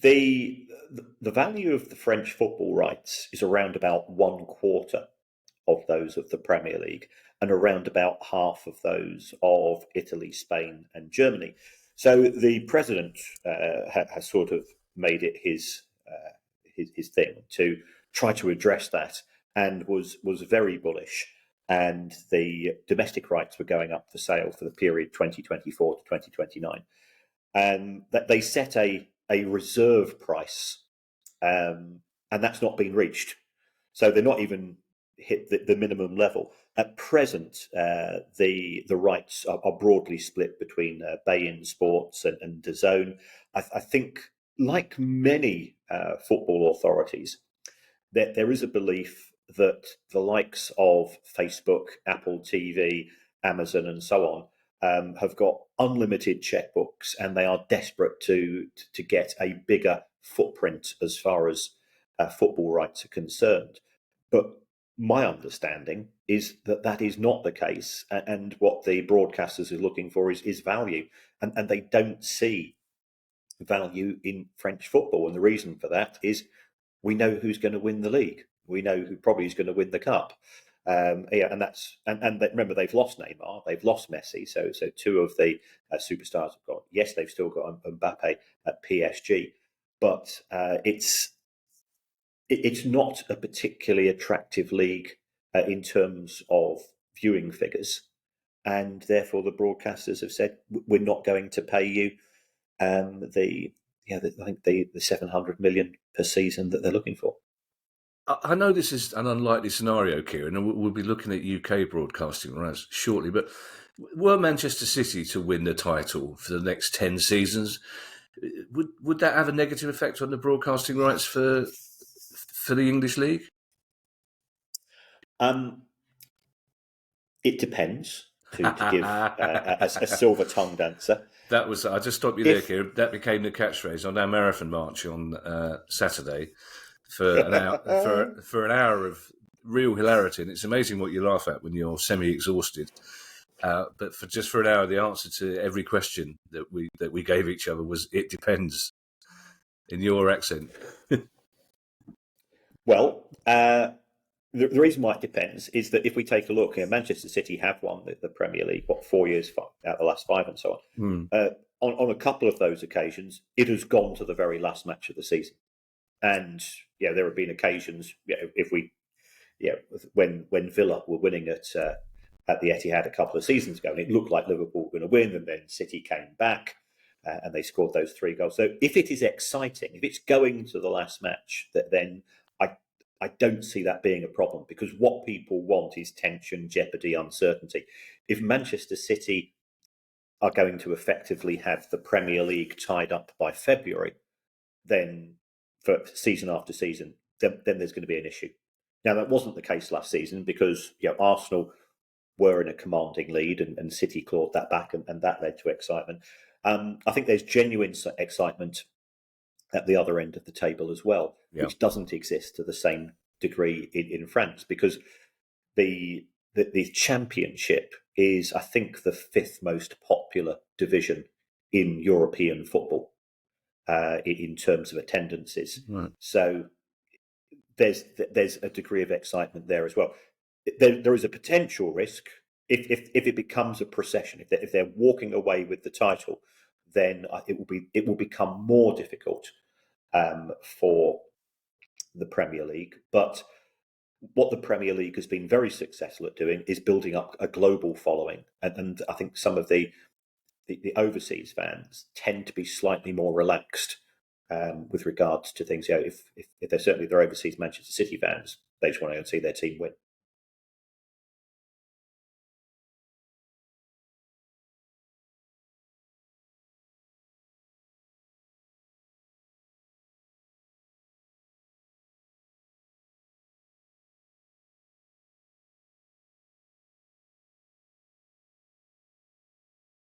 The value of the French football rights is around about 1/4 of those of the Premier League, and around about half of those of Italy, Spain, and Germany. So the president has sort of made it his thing to try to address that, and was very bullish. And the domestic rights were going up for sale for the period 2024 to 2029, and that they set a reserve price, and that's not been reached. So they're not even hit the minimum level. At present, the rights are broadly split between beIN Sports and DAZN. I think, like many football authorities, that there is a belief that the likes of Facebook, Apple TV, Amazon, and so on have got unlimited checkbooks, and they are desperate to get a bigger footprint as far as football rights are concerned. But my understanding is that that is not the case, and what the broadcasters are looking for is value, and they don't see value in French football. And the reason for that is we know who's going to win the league. We know who probably is going to win the cup. And remember, they've lost Neymar, they've lost Messi, so two of the superstars have gone. Yes, they've still got Mbappe at PSG, but it's not a particularly attractive league in terms of viewing figures, and therefore the broadcasters have said we're not going to pay you I think the 700 million per season that they're looking for. I know this is an unlikely scenario, Kieran, and we'll be looking at UK broadcasting rights shortly, but were Manchester City to win the title for the next 10 seasons, would that have a negative effect on the broadcasting rights for the English League? It depends, to give a silver-tongued answer. That was, I just stopped you there, Kieran. That became the catchphrase on our marathon march on Saturday for an hour of real hilarity. And it's amazing what you laugh at when you're semi-exhausted. But for an hour, the answer to every question that we gave each other was, "It depends," in your accent. Well, the reason why it depends is that if we take a look, Manchester City have won the Premier League, 4 years out of the last 5 and so on. On a couple of those occasions, it has gone to the very last match of the season. And there have been occasions, when Villa were winning at the Etihad a couple of seasons ago, and it looked like Liverpool were going to win, and then City came back and they scored those 3 goals. So if it is exciting, if it's going to the last match, then I don't see that being a problem, because what people want is tension, jeopardy, uncertainty. If Manchester City are going to effectively have the Premier League tied up by February, then for season after season, then there's going to be an issue. Now, that wasn't the case last season, because Arsenal were in a commanding lead and City clawed that back, and that led to excitement. I think there's genuine excitement at the other end of the table as well, which doesn't exist to the same degree in France, because the Championship is, I think, the 5th most popular division in European football in terms of attendances. Right. So there's a degree of excitement there as well. There is a potential risk if it becomes a procession. If they're walking away with the title, then it will become more difficult for the Premier League. But what the Premier League has been very successful at doing is building up a global following, and I think some of the overseas fans tend to be slightly more relaxed with regards to things. If they're overseas Manchester City fans, they just want to go and see their team win.